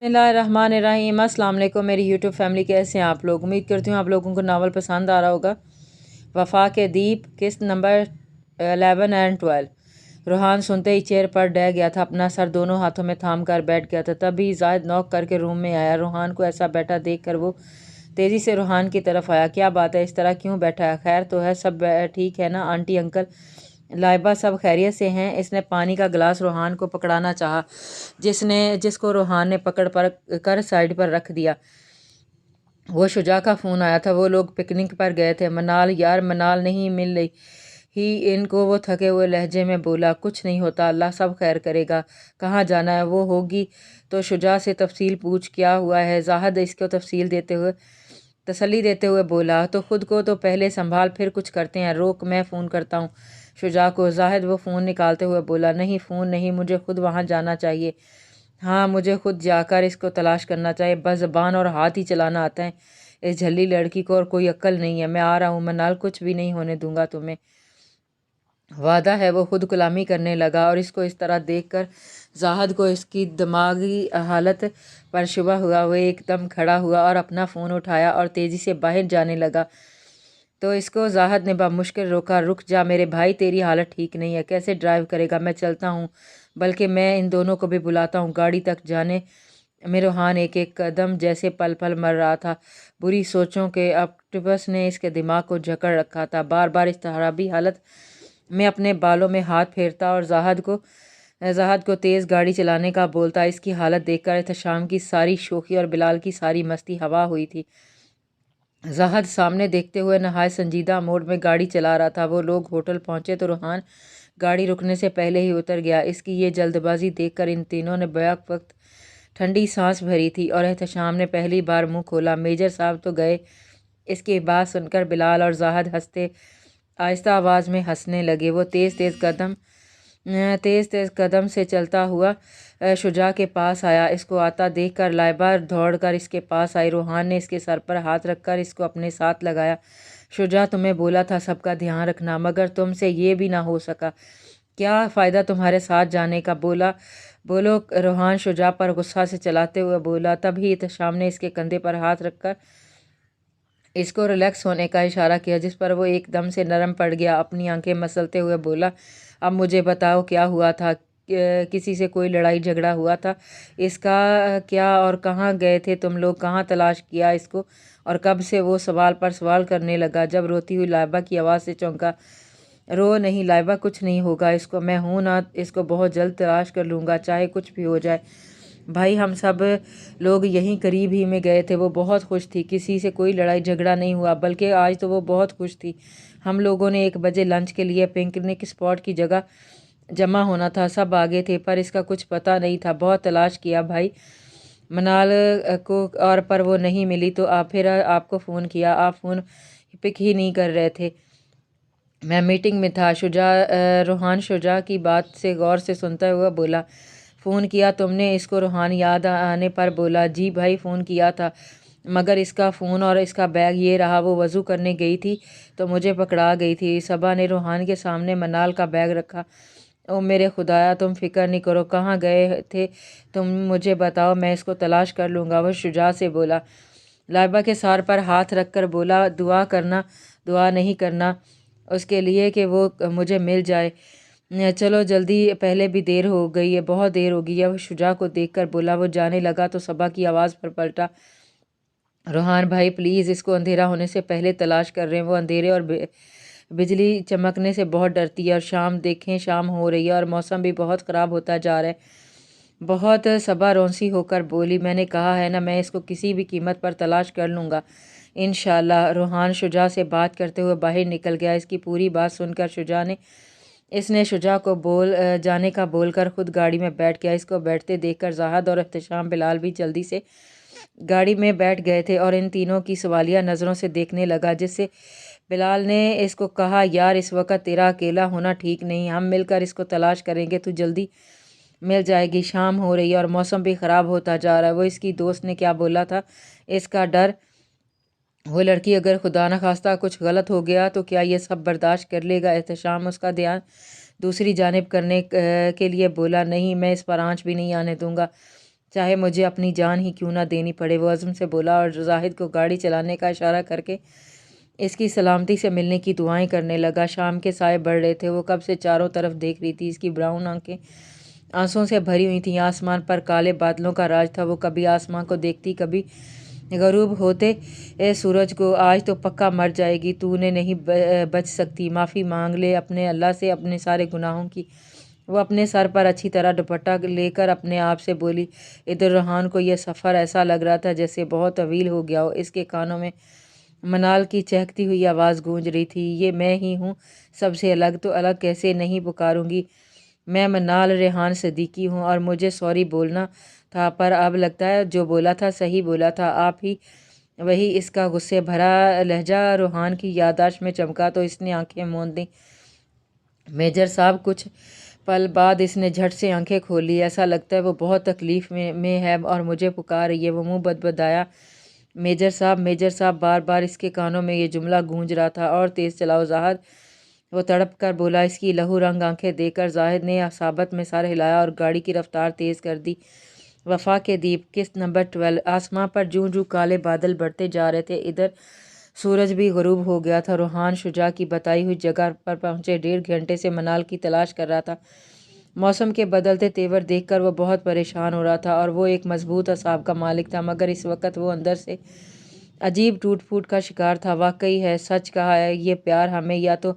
बिस्मिल्लाहिर्रहमानिर्रहीम। अस्सलाम वालेकुम मेरी यूट्यूब फैमिली, कैसे हैं आप लोग। उम्मीद करती हूँ आप लोगों को नावल पसंद आ रहा होगा। वफा के दीप किस्त नंबर 11 एंड 12। रूहान सुनते ही चेयर पर डह गया था, अपना सर दोनों हाथों में थाम कर बैठ गया था। तभी जाहिद नॉक करके रूम में आया। रूहान को ऐसा बैठा देख कर वो तेज़ी से रूहान की तरफ आया। क्या बात है, इस तरह क्यों बैठा है? खैर तो है, सब ठीक है ना आंटी अंकल लाइबा, सब खैरियत से हैं। इसने पानी का गिलास रूहान को पकड़ाना चाहा, जिसको रूहान ने पकड़ पर कर साइड पर रख दिया। वो शुजा का फ़ोन आया था, वो लोग पिकनिक पर गए थे। मनाल यार, मनाल नहीं मिल रही ही इनको। वो थके हुए लहजे में बोला, कुछ नहीं होता, अल्लाह सब खैर करेगा। कहाँ जाना है? वो होगी तो शुजा से तफसील पूछ, क्या हुआ है? जाहिद इसको तसल्ली देते हुए बोला, तो खुद को तो पहले संभाल, फिर कुछ करते हैं। रोक, मैं फ़ोन करता हूँ शुजा को। जाहिद वो फ़ोन निकालते हुए बोला, नहीं फ़ोन नहीं, मुझे खुद वहाँ जाना चाहिए। हाँ, मुझे खुद जाकर इसको तलाश करना चाहिए। बस ज़बान और हाथ ही चलाना आता है इस झल्ली लड़की को, और कोई अक्ल नहीं है। मैं आ रहा हूँ मनाल, कुछ भी नहीं होने दूंगा तुम्हें, वादा है। वो खुद गुलामी करने लगा और इसको इस तरह देखकर जाहिद को इसकी दिमागी हालत पर शुबा हुआ। वो एकदम खड़ा हुआ और अपना फ़ोन उठाया और तेज़ी से बाहर जाने लगा। तो इसको जाहिद ने बामुश्किल रोका। रुक जा मेरे भाई, तेरी हालत ठीक नहीं है, कैसे ड्राइव करेगा? मैं चलता हूँ, बल्कि मैं इन दोनों को भी बुलाता हूँ गाड़ी तक जाने में। रूहान एक एक कदम जैसे पल पल मर रहा था। बुरी सोचों के ऑक्टोपस ने इसके दिमाग को जकड़ रखा था। बार बार इस तहराबी हालत में अपने बालों में हाथ फेरता और जाहिद को तेज़ गाड़ी चलाने का बोलता। इसकी हालत देखकर एहतशाम की सारी शोखी और बिलाल की सारी मस्ती हवा हुई थी। जाहिद सामने देखते हुए नहायत संजीदा मोड में गाड़ी चला रहा था। वो लोग होटल पहुंचे तो रूहान गाड़ी रुकने से पहले ही उतर गया। इसकी ये जल्दबाजी देखकर इन तीनों ने बैक वक्त ठंडी सांस भरी थी और एहतशाम ने पहली बार मुंह खोला। मेजर साहब तो गए। इसकी बात सुनकर बिलाल और जाहिद हंसते आहिस्ता आवाज़ में हंसने लगे। वो तेज़ तेज़ कदम से चलता हुआ शुजा के पास आया। इसको आता देखकर लाइबा दौड़कर इसके पास आई। रूहान ने इसके सर पर हाथ रखकर इसको अपने साथ लगाया। शुजा, तुम्हें बोला था सबका ध्यान रखना, मगर तुमसे ये भी ना हो सका। क्या फ़ायदा तुम्हारे साथ जाने का? बोलो, रूहान शुजा पर गुस्सा से चलाते हुए बोला। तभी एहतशाम ने इसके कंधे पर हाथ रखकर इसको रिलैक्स होने का इशारा किया, जिस पर वो एकदम से नरम पड़ गया। अपनी आंखें मसलते हुए बोला, अब मुझे बताओ क्या हुआ था? किसी से कोई लड़ाई झगड़ा हुआ था? इसका क्या? और कहाँ गए थे तुम लोग? कहाँ तलाश किया इसको? और कब से? वो सवाल पर सवाल करने लगा जब रोती हुई लाइबा की आवाज़ से चौंका। रो नहीं लाइबा, कुछ नहीं होगा इसको, मैं हूं ना, इसको बहुत जल्द तलाश कर लूँगा, चाहे कुछ भी हो जाए। भाई, हम सब लोग यहीं करीब ही में गए थे। वो बहुत खुश थी, किसी से कोई लड़ाई झगड़ा नहीं हुआ, बल्कि आज तो वो बहुत खुश थी। हम लोगों ने 1 बजे लंच के लिए पिकनिक स्पॉट की जगह जमा होना था, सब आगे थे, पर इसका कुछ पता नहीं था। बहुत तलाश किया भाई मनाल को, और पर वो नहीं मिली, तो फिर आपको फ़ोन किया, आप फ़ोन पिक ही नहीं कर रहे थे। मैं मीटिंग में था। रूहान शुजा की बात से गौर से सुनता हुआ बोला, फ़ोन किया तुमने इसको? रूहान याद आने पर बोला, जी भाई फ़ोन किया था, मगर इसका फ़ोन और इसका बैग ये रहा। वो वज़ू करने गई थी तो मुझे पकड़ा गई थी। सबा ने रूहान के सामने मनाल का बैग रखा। ओ मेरे खुदाया, तुम फिक्र नहीं करो, कहाँ गए थे तुम, मुझे बताओ, मैं इसको तलाश कर लूँगा। वह शुजा से बोला। लाइबा के सर पर हाथ रखकर बोला, दुआ करना, दुआ नहीं करना उसके लिए कि वो मुझे मिल जाए। चलो जल्दी, पहले भी देर हो गई है, बहुत देर हो गई है। वो शुजा को देखकर बोला। वो जाने लगा तो सबा की आवाज़ पर पलटा। रूहान भाई प्लीज़, इसको अंधेरा होने से पहले तलाश कर रहे हैं। वो अंधेरे और बिजली चमकने से बहुत डरती है, और शाम हो रही है और मौसम भी बहुत ख़राब होता जा रहा है। बहुत सबा रौंसी होकर बोली, मैंने कहा है ना, मैं इसको किसी भी कीमत पर तलाश कर लूँगा इंशाल्लाह। रूहान शुजा से बात करते हुए बाहर निकल गया। इसकी पूरी बात सुनकर इसने शुजा को जाने का बोलकर खुद गाड़ी में बैठ गया। इसको बैठते देखकर जाहिद और एहतशाम बिलाल भी जल्दी से गाड़ी में बैठ गए थे और इन तीनों की सवालिया नज़रों से देखने लगा, जिससे बिलाल ने इसको कहा, यार इस वक्त तेरा अकेला होना ठीक नहीं, हम मिलकर इसको तलाश करेंगे, तू जल्दी मिल जाएगी। शाम हो रही है और मौसम भी ख़राब होता जा रहा है। वो इसकी दोस्त ने क्या बोला था, इसका डर। वो लड़की अगर खुदा न खास्ता कुछ गलत हो गया तो क्या ये सब बर्दाश्त कर लेगा? एहतशाम उसका ध्यान दूसरी जानिब करने के लिए बोला, नहीं, मैं इस पर आँच भी नहीं आने दूंगा। چاہے مجھے اپنی جان ہی کیوں نہ دینی پڑے۔ وہ عزم سے بولا اور زاہد کو گاڑی چلانے کا اشارہ کر کے اس کی سلامتی سے ملنے کی دعائیں کرنے لگا۔ شام کے سائے بڑھ رہے تھے۔ وہ کب سے چاروں طرف دیکھ رہی تھی۔ اس کی براؤن آنکھیں آنسوں سے بھری ہوئی تھیں۔ آسمان پر کالے بادلوں کا راج تھا۔ وہ کبھی آسمان کو دیکھتی، کبھی غروب ہوتے سورج کو۔ آج تو پکا مر جائے گی، تو نے نہیں بچ سکتی، معافی مانگ لے اپنے اللہ سے اپنے سارے گناہوں کی۔ وہ اپنے سر پر اچھی طرح دوپٹہ لے کر اپنے آپ سے بولی۔ ادھر ریحان کو یہ سفر ایسا لگ رہا تھا جیسے بہت طویل ہو گیا ہو۔ اس کے کانوں میں منال کی چہکتی ہوئی آواز گونج رہی تھی، یہ میں ہی ہوں سب سے الگ، تو الگ کیسے نہیں پکاروں گی میں منال ریحان صدیقی ہوں، اور مجھے سوری بولنا تھا، پر اب لگتا ہے جو بولا تھا صحیح بولا تھا۔ آپ ہی وہی۔ اس کا غصے بھرا لہجہ ریحان کی یادداشت میں چمکا تو اس نے آنکھیں موند دیں۔ میجر صاحب۔ کچھ پل بعد اس نے جھٹ سے آنکھیں کھول لی۔ ایسا لگتا ہے وہ بہت تکلیف میں ہے اور مجھے پکار رہی ہے۔ وہ منہ بدبدایا، میجر صاحب، میجر صاحب، بار بار اس کے کانوں میں یہ جملہ گونج رہا تھا۔ اور تیز چلاؤ زاہد، وہ تڑپ کر بولا۔ اس کی لہو رنگ آنکھیں دیکھ کر زاہد نے ثابت میں سر ہلایا اور گاڑی کی رفتار تیز کر دی۔ وفا کے دیپ، قسط نمبر 12۔ آسمان پر جوں جوں کالے بادل بڑھتے جا رہے تھے، ادھر سورج بھی غروب ہو گیا تھا۔ ریحان شجاع کی بتائی ہوئی جگہ پر پہنچے 1.5 گھنٹے سے منال کی تلاش کر رہا تھا۔ موسم کے بدلتے تیور دیکھ کر وہ بہت پریشان ہو رہا تھا، اور وہ ایک مضبوط اعصاب کا مالک تھا، مگر اس وقت وہ اندر سے عجیب ٹوٹ پھوٹ کا شکار تھا۔ واقعی ہے، سچ کہا ہے، یہ پیار ہمیں یا تو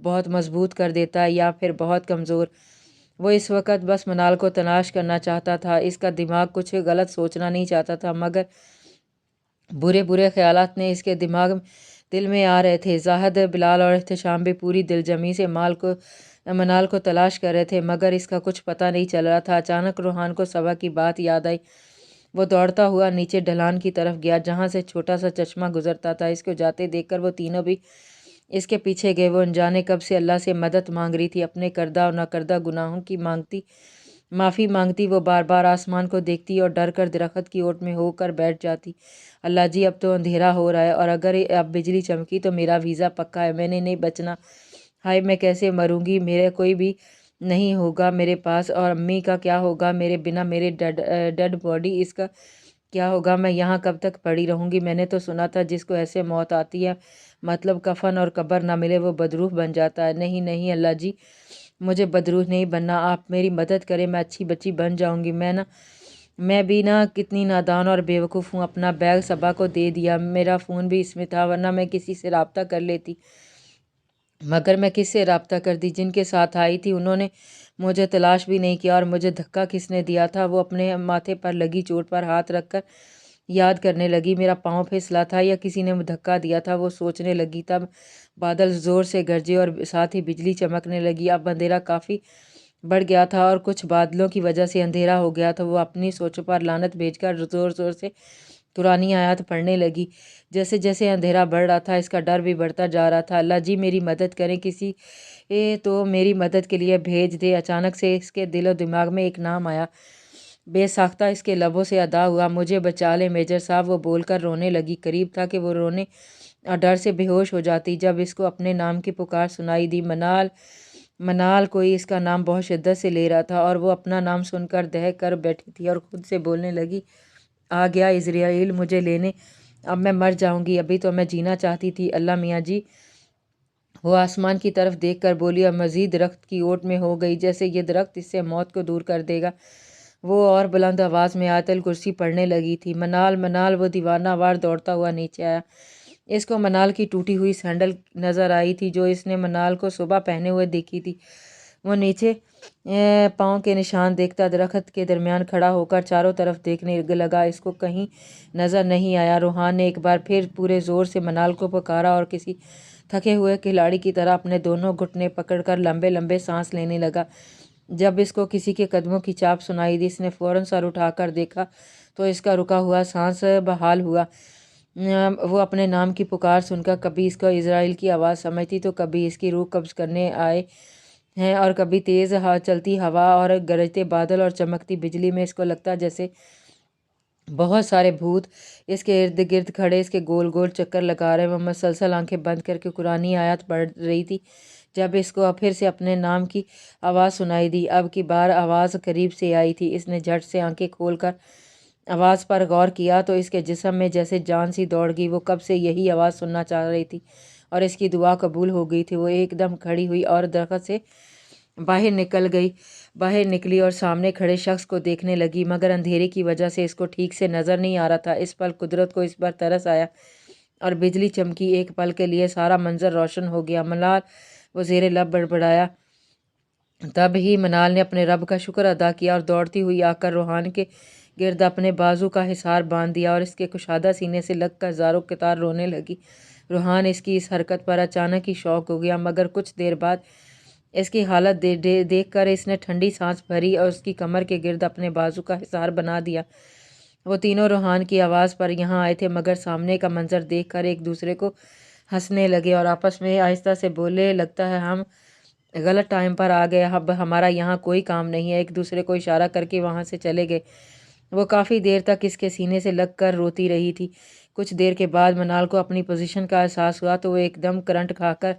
بہت مضبوط کر دیتا ہے یا پھر بہت کمزور۔ وہ اس وقت بس منال کو تلاش کرنا چاہتا تھا۔ اس کا دماغ کچھ غلط سوچنا نہیں چاہتا تھا، مگر برے برے خیالات نے اس کے دل میں آ رہے تھے۔ زاہد، بلال اور احتشام بھی پوری دل جمی سے منال کو تلاش کر رہے تھے، مگر اس کا کچھ پتہ نہیں چل رہا تھا۔ اچانک ریحان کو صبح کی بات یاد آئی۔ وہ دوڑتا ہوا نیچے ڈھلان کی طرف گیا جہاں سے چھوٹا سا چشمہ گزرتا تھا۔ اس کو جاتے دیکھ کر وہ تینوں بھی اس کے پیچھے گئے۔ وہ انجانے کب سے اللہ سے مدد مانگ رہی تھی، اپنے کردہ اور ناکردہ گناہوں کی معافی مانگتی۔ وہ بار بار آسمان کو دیکھتی اور ڈر کر درخت کی اوٹ میں ہو کر بیٹھ جاتی۔ اللہ جی، اب تو اندھیرا ہو رہا ہے، اور اگر اب بجلی چمکی تو میرا ویزا پکا ہے، میں نے نہیں بچنا۔ ہائے، میں کیسے مروں گی، میرا کوئی بھی نہیں ہوگا میرے پاس، اور امی کا کیا ہوگا میرے بنا، میرے ڈیڈ باڈی، اس کا کیا ہوگا، میں یہاں کب تک پڑی رہوں گی۔ میں نے تو سنا تھا جس کو ایسے موت آتی ہے، مطلب کفن اور قبر نہ ملے، وہ بدروح بن جاتا ہے۔ نہیں نہیں اللہ جی، مجھے بدروح نہیں بننا، آپ میری مدد کریں، میں اچھی بچی بن جاؤں گی۔ میں بھی کتنی نادان اور بے وقوف ہوں، اپنا بیگ صبا کو دے دیا، میرا فون بھی اس میں تھا، ورنہ میں کسی سے رابطہ کر لیتی، مگر میں کس سے رابطہ کرتی؟ جن کے ساتھ آئی تھی انہوں نے مجھے تلاش بھی نہیں کیا، اور مجھے دھکا کس نے دیا تھا؟ وہ اپنے ماتھے پر لگی چوٹ پر ہاتھ رکھ کر یاد کرنے لگی۔ میرا پاؤں پھسلا تھا یا کسی نے دھکا دیا تھا؟ وہ سوچنے لگی، تب بادل زور سے گرجے اور ساتھ ہی بجلی چمکنے لگی۔ اب اندھیرا کافی بڑھ گیا تھا اور کچھ بادلوں کی وجہ سے اندھیرا ہو گیا تھا۔ وہ اپنی سوچوں پر لعنت بھیج کر زور زور سے قرآنی آیات پڑھنے لگی۔ جیسے جیسے اندھیرا بڑھ رہا تھا اس کا ڈر بھی بڑھتا جا رہا تھا۔ اللہ جی، میری مدد کریں، کسی تو میری مدد کے لیے بھیج دے۔ اچانک سے اس کے دل و دماغ میں ایک نام آیا، بے ساختہ اس کے لبوں سے ادا ہوا، مجھے بچا لیں میجر صاحب۔ وہ بول کر رونے لگی۔ قریب تھا کہ وہ رونے اور ڈر سے بے ہوش ہو جاتی جب اس کو اپنے نام کی پکار سنائی دی۔ منال، منال۔ کوئی اس کا نام بہت شدت سے لے رہا تھا، اور وہ اپنا نام سن کر دہک کر بیٹھی تھی اور خود سے بولنے لگی، آ گیا عزرائیل مجھے لینے، اب میں مر جاؤں گی، ابھی تو میں جینا چاہتی تھی، اللہ میاں جی۔ وہ آسمان کی طرف دیکھ کر بولی اور مزید درخت کی اوٹ میں ہو گئی، جیسے یہ درخت اس سے موت کو دور کر دے گا۔ وہ اور بلند آواز میں آیت الکرسی پڑھنے لگی تھی۔ منال، منال۔ وہ دیوانہ وار دوڑتا ہوا نیچے آیا۔ اس کو منال کی ٹوٹی ہوئی سینڈل نظر آئی تھی جو اس نے منال کو صبح پہنے ہوئے دیکھی تھی۔ وہ نیچے پاؤں کے نشان دیکھتا درخت کے درمیان کھڑا ہو کر چاروں طرف دیکھنے لگا۔ اس کو کہیں نظر نہیں آیا۔ ریحان نے ایک بار پھر پورے زور سے منال کو پکارا اور کسی تھکے ہوئے کھلاڑی کی طرح اپنے دونوں گھٹنے پکڑ کر لمبے لمبے سانس لینے لگا۔ جب اس کو کسی کے قدموں کی چاپ سنائی دی، اس نے فوراً سر اٹھا کر دیکھا تو اس کا رکا ہوا سانس بحال ہوا۔ وہ اپنے نام کی پکار سن کر کبھی اس کو عزرائیل کی آواز سمجھتی تو کبھی اس کی روح قبض کرنے آئے ہیں، اور کبھی تیز چلتی ہوا اور گرجتے بادل اور چمکتی بجلی میں اس کو لگتا جیسے بہت سارے بھوت اس کے ارد گرد کھڑے اس کے گول گول چکر لگا رہے ہیں۔ وہ مسلسل آنکھیں بند کر کے قرآنی آیات پڑھ رہی تھی जब इसको फिर से अपने नाम की आवाज़ सुनाई दी। अब की बार आवाज़ करीब से आई थी। इसने झट से आंखें खोलकर आवाज़ पर गौर किया तो इसके जिस्म में जैसे जान सी दौड़ गई। वो कब से यही आवाज़ सुनना चाह रही थी और इसकी दुआ कबूल हो गई थी। वो एकदम खड़ी हुई और दरख्त से बाहर निकली और सामने खड़े शख्स को देखने लगी, मगर अंधेरे की वजह से इसको ठीक से नज़र नहीं आ रहा था। इस पल कुदरत को इस पर तरस आया और बिजली चमकी। एक पल के लिए सारा मंजर रोशन हो गया। मलाल वो ज़ेरे लब बड़बड़ाया। तब ही मनाल ने अपने रब का शुक्र अदा किया और दौड़ती हुई आकर रूहान के गिर्द अपने बाजू का हिसार बांध दिया और इसके कुशादा सीने से लगकर ज़ारो कतार रोने लगी। रूहान इसकी इस हरकत पर अचानक ही शौक हो गया, मगर कुछ देर बाद इसकी हालत देख कर इसने ठंडी सांस भरी और उसकी कमर के गिर्द अपने बाजू का हिसार बना दिया। वो तीनों रूहान की आवाज़ पर यहाँ आए थे, मगर सामने का मंजर देखकर एक दूसरे को हंसने लगे और आपस में आहिस्ता से बोले, लगता है हम गलत टाइम पर आ गए, अब हमारा यहाँ कोई काम नहीं है। एक दूसरे को इशारा करके वहाँ से चले गए। वो काफ़ी देर तक इसके सीने से लग कर रोती रही थी। कुछ देर के बाद मनाल को अपनी पोजीशन का एहसास हुआ तो वो एकदम करंट खाकर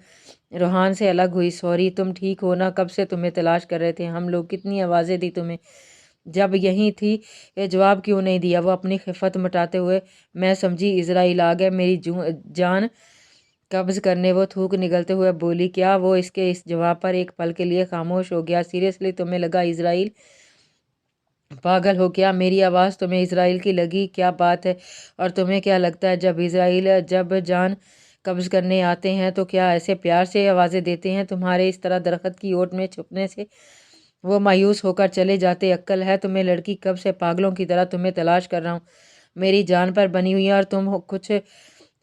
रूहान से अलग हुई। सॉरी, तुम ठीक हो ना? कब से तुम्हें तलाश कर रहे थे हम लोग। कितनी आवाज़ें दी तुम्हें, जब यहीं थी ये जवाब क्यों नहीं दिया? वो अपनी खिफत मटाते हुए, मैं समझी इज़राइल आ गए मेरी जान कब्ज़ करने। वो थूक निगलते हुए बोली। क्या? वो इसके इस जवाब पर एक पल के लिए खामोश हो गया। सीरियसली तुम्हें लगा इज़राइल? पागल हो क्या? मेरी आवाज़ तुम्हें इज़राइल की लगी? क्या बात है? और तुम्हें क्या लगता है जब जान कब्ज़ करने आते हैं तो क्या ऐसे प्यार से आवाज़ें देते हैं? तुम्हारे इस तरह दरख्त की ओट में छुपने से वो मायूस होकर चले जाते। अक्ल है तुम्हें लड़की? कब से पागलों की तरह तुम्हें तलाश कर रहा हूँ। मेरी जान पर बनी हुई है और तुम कुछ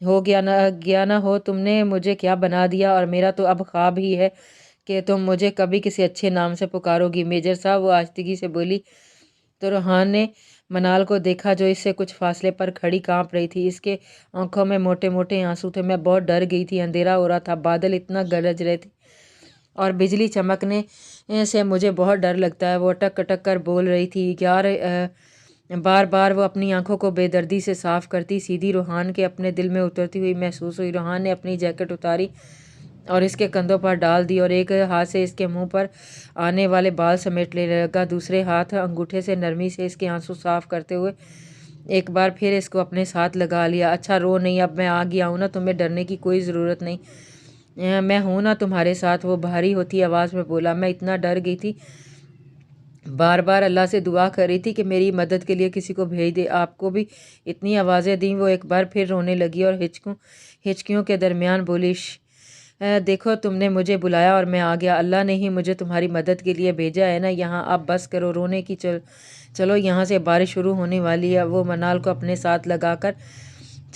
हो गया ना हो। तुमने मुझे क्या बना दिया? और मेरा तो अब ख्वाब ही है कि तुम मुझे कभी किसी अच्छे नाम से पुकारोगी। मेजर साहब, वो आस्तिकी से बोली। तो रूहान ने मनाल को देखा जो इससे कुछ फासले पर खड़ी कांप रही थी। इसके आंखों में मोटे मोटे आंसू थे। मैं बहुत डर गई थी। अंधेरा हो रहा था, बादल इतना गरज रहे थे और बिजली चमकने से मुझे बहुत डर लगता है। वो अटक अटक कर बोल रही थी। यार बार बार वो अपनी आंखों को बेदर्दी से साफ करती। सीधी रूहान के अपने दिल में उतरती हुई महसूस हुई। रूहान ने अपनी जैकेट उतारी और इसके कंधों पर डाल दी और एक हाथ से इसके मुंह पर आने वाले बाल समेट ले लगा। दूसरे हाथ अंगूठे से नरमी से इसके आंसू साफ करते हुए एक बार फिर इसको अपने साथ लगा लिया। अच्छा रो नहीं, अब मैं आ गया हूँ ना, तुम्हें डरने की कोई ज़रूरत नहीं, मैं हूँ ना तुम्हारे साथ। वो भारी होती आवाज़ में बोला। मैं इतना डर गई थी, बार बार अल्लाह से दुआ कर रही थी कि मेरी मदद के लिए किसी को भेज दे। आपको भी इतनी आवाज़ें दी। वो एक बार फिर रोने लगी और हिचकियों के दरमियान बोली, देखो तुमने मुझे बुलाया और मैं आ गया। अल्लाह ने ही मुझे तुम्हारी मदद के लिए भेजा है ना। यहाँ अब बस करो रोने की, चलो यहाँ से बारिश शुरू होने वाली है। वो मनाल को अपने साथ लगाकर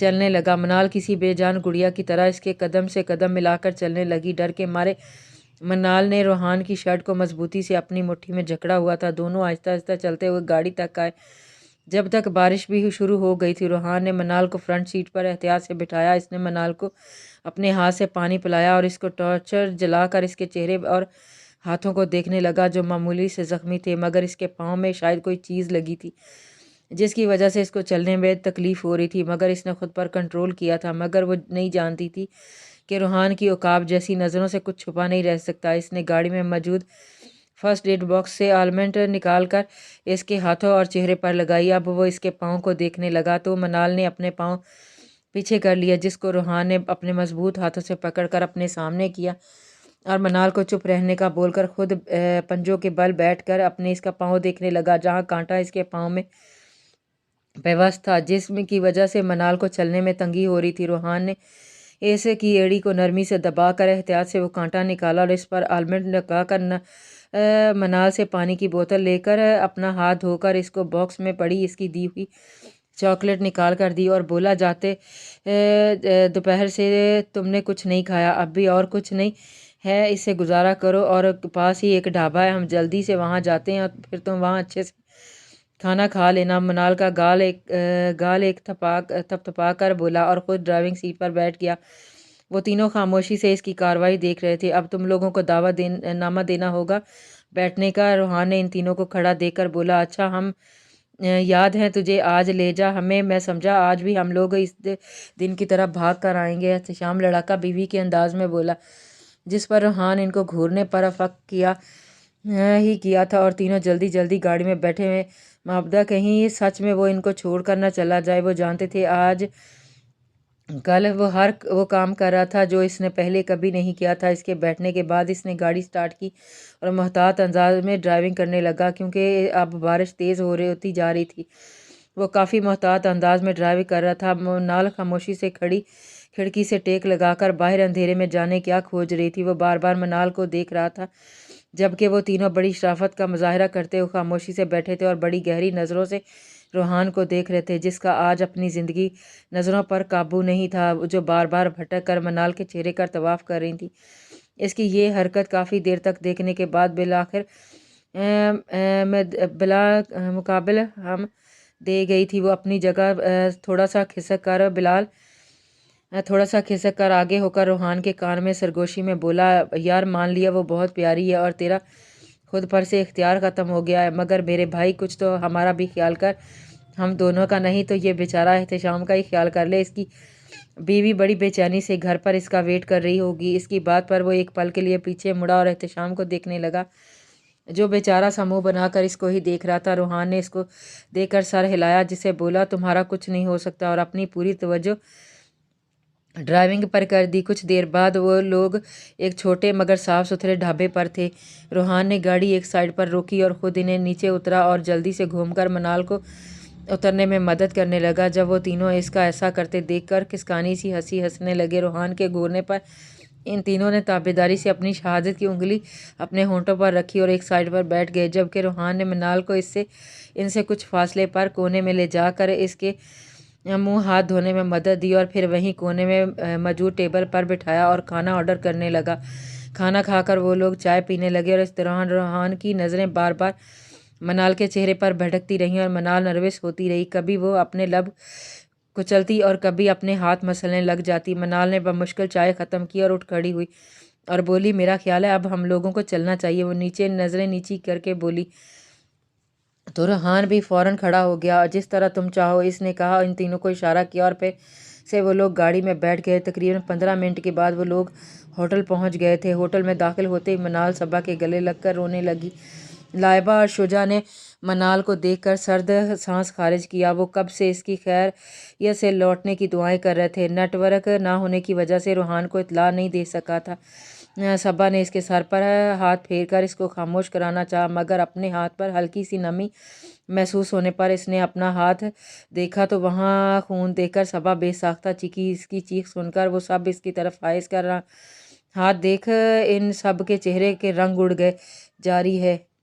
चलने लगा। मनाल किसी बेजान गुड़िया की तरह इसके कदम से कदम मिलाकर चलने लगी। डर के मारे मनाल ने रूहान की शर्ट को मजबूती से अपनी मुट्ठी में जकड़ा हुआ था। दोनों आहिस्ता आहिस्ता चलते हुए गाड़ी तक आए। जब तक बारिश भी शुरू हो गई थी। रूहान ने मनाल को फ्रंट सीट पर एहतियात से बिठाया। इसने मनाल को अपने हाथ से पानी पिलाया और इसको टॉर्चर जलाकर इसके चेहरे और हाथों को देखने लगा जो मामूली से ज़ख्मी थे, मगर इसके पाँव में शायद कोई चीज़ लगी थी जिसकी वजह से इसको चलने में तकलीफ़ हो रही थी, मगर इसने खुद पर कंट्रोल किया था। मगर वो नहीं जानती थी कि रूहान की औकाब जैसी नज़रों से कुछ छुपा नहीं रह सकता। इसने गाड़ी में मौजूद फर्स्ट एड बॉक्स से आलमेंट निकाल कर इसके हाथों और चेहरे पर लगाई। अब वो इसके पाँव को देखने लगा तो मनाल ने अपने पाँव पीछे कर लिया, जिसको रूहान ने अपने मजबूत हाथों से पकड़कर अपने सामने किया और मनाल को चुप रहने का बोलकर खुद पंजों के बल बैठकर अपने इसका पाँव देखने लगा, जहाँ कांटा इसके पाँव में बेबस था, जिसम की वजह से मनाल को चलने में तंगी हो रही थी। रूहान ने ऐसे की एड़ी को नरमी से दबाकर एहतियात से वो कांटा निकाला और इस पर आलमंड लगाकर मनाल से पानी की बोतल लेकर अपना हाथ धोकर इसको बॉक्स में पड़ी इसकी दी हुई चॉकलेट निकाल कर दी और बोला, जाते दोपहर से तुमने कुछ नहीं खाया, अब भी और कुछ नहीं है, इससे गुजारा करो और पास ही एक ढाबा है, हम जल्दी से वहाँ जाते हैं, फिर तुम वहाँ अच्छे से खाना खा लेना। मनाल का गाल एक थपथपा कर बोला और ख़ुद ड्राइविंग सीट पर बैठ गया। वो तीनों खामोशी से इसकी कार्रवाई देख रहे थे। अब तुम लोगों को नामा देना होगा बैठने का। रूहान ने इन तीनों को खड़ा देखकर बोला, अच्छा हम याद है तुझे, आज ले जा हमें। मैं समझा आज भी हम लोग इस दिन की तरह भाग कर आएंगे। शाम लड़ाका बीवी के अंदाज में बोला। जिस पर रूहान इनको घूरने पर अफक किया था और तीनों जल्दी जल्दी गाड़ी में बैठे हुए। माबदा कहीं सच में वो इनको छोड़ कर न चला जाए। वो जानते थे आज कल वो काम कर रहा था जो इसने पहले कभी नहीं किया था। इसके बैठने के बाद इसने गाड़ी स्टार्ट की और मुहतात अंदाज में ड्राइविंग करने लगा, क्योंकि अब बारिश तेज़ होती जा रही थी। वो काफ़ी मुहतात अंदाज में ड्राइविंग कर रहा था। नाल खामोशी से खड़ी खिड़की से टेक लगाकर बाहर अंधेरे में जाने क्या खोज रही थी। वो बार बार मनाल को देख रहा था, जबकि वो तीनों बड़ी शराफत का मुजाहरा करते हुए खामोशी से बैठे थे और बड़ी गहरी नज़रों से रूहान को देख रहे थे, जिसका आज अपनी ज़िंदगी नज़रों पर काबू नहीं था, जो बार बार भटक कर मनाल के चेहरे का तवाफ़ कर रही थी। इसकी ये हरकत काफ़ी देर तक देखने के बाद बिलाखिर बिला मुकाबिल हम दे गई थी। वो अपनी जगह थोड़ा सा खिसक कर आगे होकर रूहान के कान में सरगोशी में बोला, यार मान लिया वो बहुत प्यारी है और तेरा खुद पर से इख्तियार ख़त्म हो गया है, मगर मेरे भाई कुछ तो हमारा भी ख्याल कर, हम दोनों का नहीं तो ये बेचारा एहतशाम का ही ख्याल कर ले। इसकी बीवी बड़ी बेचैनी से घर पर इसका वेट कर रही होगी। इसकी बात पर वो एक पल के लिए पीछे मुड़ा और एहतशाम को देखने लगा, जो बेचारा सा मुँह बनाकर इसको ही देख रहा था। रूहान ने इसको देखकर सर हिलाया, जिसे बोला, तुम्हारा कुछ नहीं हो सकता, और अपनी पूरी तवज्जो ड्राइविंग पर कर दी। कुछ देर बाद वो लोग एक छोटे मगर साफ़ सुथरे ढाबे पर थे। रूहान ने गाड़ी एक साइड पर रोकी और ख़ुद इन्हें नीचे उतरा और जल्दी से घूमकर मनाल को उतरने में मदद करने लगा। जब वो तीनों इसका ऐसा करते देखकर किसकानी सी हंसी हंसने लगे। रूहान के घूरने पर इन तीनों ने ताबेदारी से अपनी शहादत की उंगली अपने होंठों पर रखी और एक साइड पर बैठ गए, जबकि रूहान ने मनाल को इनसे कुछ फासले पर कोने में ले जाकर इसके मुंह हाथ धोने में मदद दी और फिर वहीं कोने में मौजूद टेबल पर बिठाया और खाना ऑर्डर करने लगा। खाना खाकर वो लोग चाय पीने लगे और इस दौरान रूहान की नज़रें बार बार मनाल के चेहरे पर भटकती रहीं और मनाल नर्वस होती रही। कभी वो अपने लब कुचलती और कभी अपने हाथ मसलने लग जाती। मनाल ने बमुश्किल चाय ख़त्म की और उठ खड़ी हुई और बोली, मेरा ख्याल है अब हम लोगों को चलना चाहिए। वो नज़रें नीची करके बोली। तो रूहान भी फ़ौरन खड़ा हो गया और जिस तरह तुम चाहो, इसने कहा। इन तीनों को इशारा किया और फिर से वो लोग गाड़ी में बैठ गए। तकरीबन 15 मिनट के बाद वो लोग होटल पहुंच गए थे। होटल में दाखिल होते ही मनाल सबा के गले लगकर रोने लगी। लाइबा और शुजा ने मनाल को देखकर सर्द सांस खारिज किया। वो कब से इसकी खैरियत से लौटने की दुआएं कर रहे थे। नेटवर्क ना होने की वजह से रूहान को इत्तला नहीं दे सका था। सबा ने इसके सर पर हाथ फेरकर इसको खामोश कराना चाहा, मगर अपने हाथ पर हल्की सी नमी महसूस होने पर इसने अपना हाथ देखा तो वहाँ खून देखकर सबा बेसाख्ता चीखी। इसकी चीख सुनकर वो सब इसकी तरफ आए। इसका हाथ देख इन सब के चेहरे के रंग उड़ गए। जारी है।